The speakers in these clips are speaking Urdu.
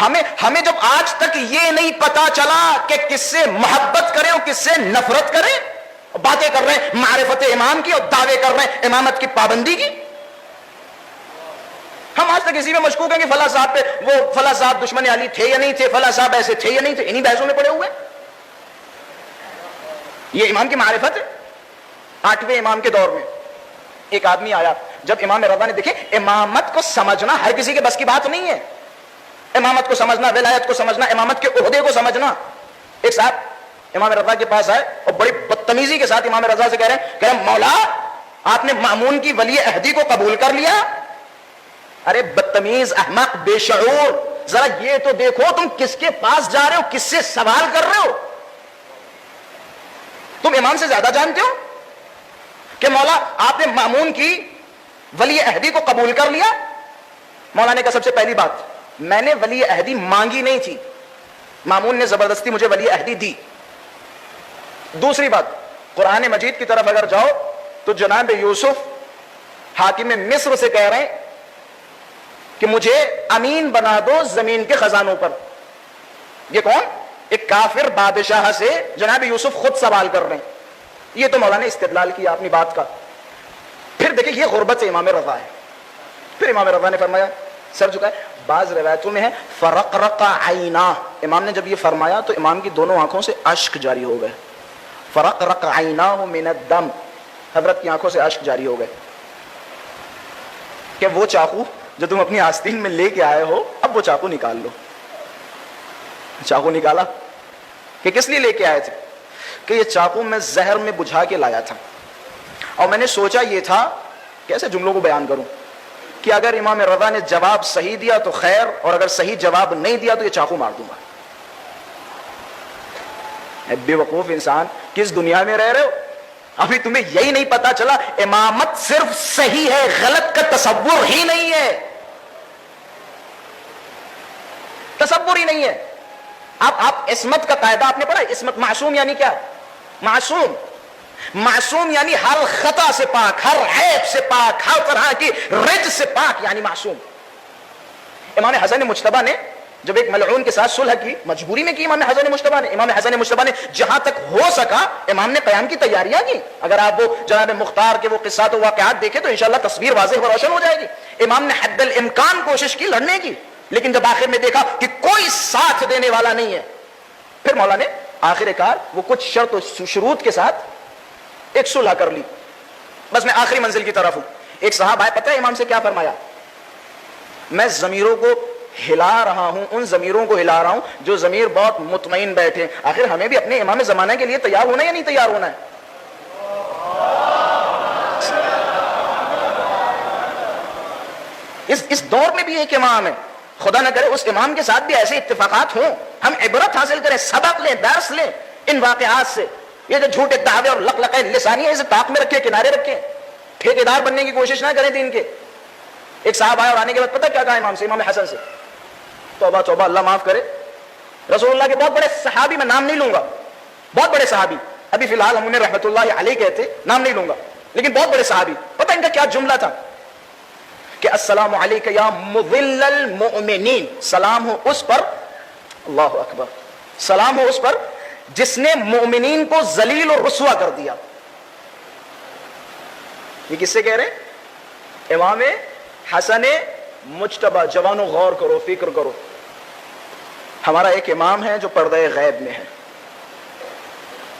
ہمیں جب آج تک یہ نہیں پتا چلا کہ کس سے محبت کریں اور کس سے نفرت کریں، باتیں کر رہے ہیں معرفت امام کی اور دعوے کر رہے ہیں امامت کی پابندی کی. ہم آج تک اسی میں مشکوک ہیں کہ فلاں صاحب پہ وہ فلاں صاحب دشمن علی تھے یا نہیں تھے، فلاں صاحب ایسے تھے یا نہیں تھے، انہی بحثوں میں پڑے ہوئے. یہ امام کی معرفت ہے. 8ویں امام کے دور میں ایک آدمی آیا، جب امام رضا نے دیکھے امامت کو سمجھنا ہر کسی کے بس کی بات نہیں ہے، امامت کو سمجھنا، ولایت کو سمجھنا، امامت کے عہدے کو سمجھنا. ایک صاحب امام رضا کے پاس آئے اور بڑی بدتمیزی کے ساتھ امام رضا سے کہہ رہے ہیں مولا آپ نے مامون کی ولی عہدی کو قبول کر لیا؟ ارے بدتمیز، احمق، بے شعور، ذرا یہ تو دیکھو تم کس کے پاس جا رہے ہو، کس سے سوال کر رہے ہو؟ تم امام سے زیادہ جانتے ہو کہ مولا آپ نے مامون کی ولی عہدی کو قبول کر لیا؟ مولا نے کہا سب سے پہلی بات میں نے ولی عہدی مانگی نہیں تھی، مامون نے زبردستی مجھے ولی عہدی دی. دوسری بات قرآن مجید کی طرف اگر جاؤ تو جناب یوسف حاکم مصر سے کہہ رہے ہیں کہ مجھے امین بنا دو زمین کے خزانوں پر. یہ کون؟ ایک کافر بادشاہ سے جناب یوسف خود سوال کر رہے ہیں. یہ تو مولانا نے استدلال کیا اپنی بات کا. پھر دیکھیں یہ غربت سے امام رضا ہے. پھر امام رضا نے فرمایا سر جھکائے. بعض روایتوں میں ہے فرقرق عینا، امام نے جب یہ فرمایا تو امام کی دونوں آنکھوں سے اشک جاری ہو گئے. فرقرق عیناہ من الدم، حضرت کی آنکھوں سے اشک جاری ہو گئے کہ وہ چاقو جو تم اپنی آستین میں لے کے آئے ہو اب وہ چاقو نکال لو. چاقو نکالا کہ کس لیے لے کے آئے تھے؟ کہ یہ چاقو میں زہر میں بجھا کے لایا تھا اور میں نے سوچا یہ تھا کیسے جملوں کو بیان کروں کہ اگر امام رضا نے جواب صحیح دیا تو خیر، اور اگر صحیح جواب نہیں دیا تو یہ چاقو مار دوں گا. بے وقوف انسان، کس دنیا میں رہ رہے ہو؟ ابھی تمہیں یہی نہیں پتا چلا امامت صرف صحیح ہے، غلط کا تصور ہی نہیں ہے. تصور ہی نہیں ہے. آپ عصمت کا قاعدہ آپ نے پڑھا؟ عصمت، معصوم یعنی کیا؟ معصوم، معصوم یعنی ہر خطا سے پاک، ہر عیب سے پاک، ہر طرح کی رجس سے پاک، یعنی معصوم. امام حسن مجتبی نے جب ایک ملعون کے ساتھ صلح کی، مجبوری میں کی امام حسن مجتبی نے جہاں تک ہو سکا امام نے قیام کی تیاریاں کی. اگر آپ وہ جناب مختار کے وہ قصات و واقعات دیکھیں تو انشاءاللہ تصویر واضح و روشن ہو جائے گی. امام نے حد الامکان کوشش کی لڑنے کی، لیکن جب آخر میں دیکھا کہ کوئی ساتھ دینے والا نہیں ہے، پھر مولا نے آخر کار وہ کچھ شرط و شروط کے ساتھ ایک صلح کر لی. بس میں آخری منزل کی طرف ہوں. ایک صاحب آئے، پتہ ہے امام سے کیا فرمایا؟ میں ضمیروں کو ہلا رہا ہوں، ان ضمیروں کو ہلا رہا ہوں جو ضمیر بہت مطمئن بیٹھے. آخر ہمیں بھی اپنے امام زمانہ کے لیے تیار ہونا ہے یا نہیں تیار ہونا ہے؟ اس دور میں بھی ایک امام ہے، خدا نہ کرے اس امام کے ساتھ بھی ایسے اتفاقات ہوں، ہم عبرت حاصل کریں، سبق لیں، درس لیں ان واقعات سے. یہ جو جھوٹے دعوے اور لقلقے لسانی ہے اسے طاق میں رکھیں، کنارے رکھیں، ٹھیکیدار بننے کی کوشش نہ کریں دین کے. ایک صاحب آیا اور آنے کے بعد پتہ کیا کہا امام سے، امام حسن سے؟ توبہ توبہ، اللہ معاف کرے، رسول اللہ کے بہت بڑے صحابی، میں نام نہیں لوں گا، بہت بڑے صحابی، ابھی فی الحال ہم انہیں رحمت اللہ علیہ کہتے، نام نہیں لوں گا، لیکن بہت بڑے صحابی. پتہ ان کا کیا جملہ تھا کہ السلام علیک یا مذل المؤمنین، سلام ہو اس پر، اللہ اکبر، سلام ہو اس پر جس نے مومنین کو ذلیل اور رسوا کر دیا. یہ کس سے کہہ رہے ہیں؟ امام حسن مجتبی. جوانوں غور کرو، فکر کرو. ہمارا ایک امام ہے جو پردہ غیب میں ہے،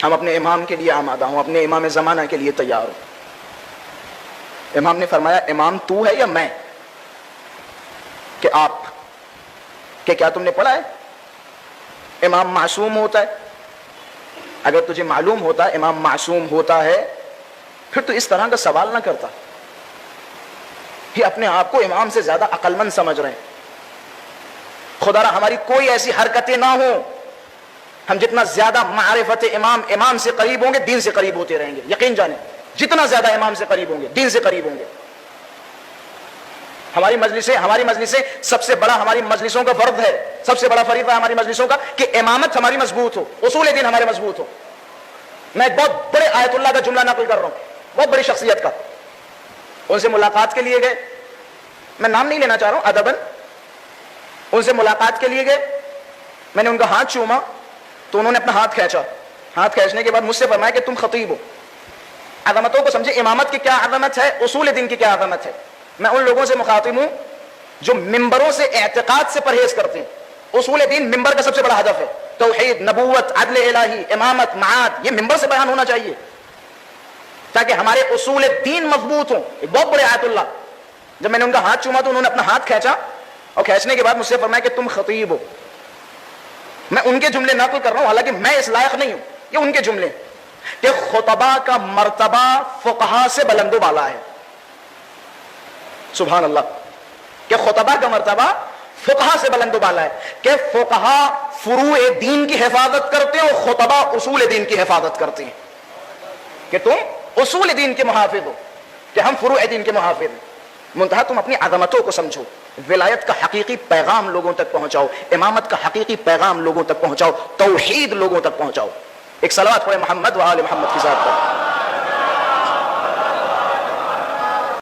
ہم اپنے امام کے لیے آمادہ ہوں، اپنے امام زمانہ کے لیے تیار ہوں. امام نے فرمایا امام تو ہے یا میں؟ کہ آپ. کہ کیا تم نے پڑھا ہے امام معصوم ہوتا ہے؟ اگر تجھے معلوم ہوتا امام معصوم ہوتا ہے پھر تو اس طرح کا سوال نہ کرتا. یہ اپنے آپ کو امام سے زیادہ عقل مند سمجھ رہے ہیں. خدا را ہماری کوئی ایسی حرکتیں نہ ہوں، ہم جتنا زیادہ معرفت امام سے قریب ہوں گے دین سے قریب ہوتے رہیں گے. یقین جانیں جتنا زیادہ امام سے قریب ہوں گے دین سے قریب ہوں گے. ہماری مجلسیں سب سے بڑا ہماری مجلسوں کا فرض ہے، سب سے بڑا فریضہ ہماری مجلسوں کا کہ امامت ہماری مضبوط ہو، اصول دین ہمارے مضبوط ہو. میں ایک بہت بڑے آیت اللہ کا جملہ نقل کر رہا ہوں، بہت بڑی شخصیت کا. ان سے ملاقات کے لیے گئے، میں نام نہیں لینا چاہ رہا ہوں ادباً. ان سے ملاقات کے لیے گئے, میں نے ان کا ہاتھ چوما تو انہوں نے اپنا ہاتھ کھینچا, ہاتھ کھینچنے کے بعد مجھ سے فرمایا کہ تم خطیب ہو. عظمتوں کو سمجھے, امامت کی کیا عظمت ہے, اصول دین کی کیا عظمت ہے. میں ان لوگوں سے مخاطب ہوں جو ممبروں سے, اعتقاد سے پرہیز کرتے ہیں. اصول دین ممبر کا سب سے بڑا ہدف ہے, توحید, نبوت, عدل الہی, امامت, معاد, یہ ممبر سے بیان ہونا چاہیے تاکہ ہمارے اصول دین مضبوط ہوں. ایک بہت بڑے آیت اللہ. جب میں نے ان کا ہاتھ چوما تو انہوں نے اپنا ہاتھ کھینچا اور کھینچنے کے بعد مجھ سے فرمایا کہ تم خطیب ہو. میں ان کے جملے نقل کر رہا ہوں, حالانکہ میں اس لائق نہیں ہوں, یہ ان کے جملے کہ خطبہ کا مرتبہ فقہا سے بلند و بالا ہے. سبحان اللہ, کہ خطبہ کا مرتبہ فقہا سے بلند و بالا ہے, کہ فقہا فروع دین کی حفاظت کرتے ہیں اور خطبہ اصول دین کی حفاظت کرتے ہیں. کہ تم اصول دین کے محافظ ہو, کہ ہم فروع دین کے محافظ ہیں. منتہا تم اپنی عظمتوں کو سمجھو, ولایت کا حقیقی پیغام لوگوں تک پہنچاؤ, امامت کا حقیقی پیغام لوگوں تک پہنچاؤ, توحید لوگوں تک پہنچاؤ. ایک صلوات پڑھے محمد و آل محمد کی ذات پر.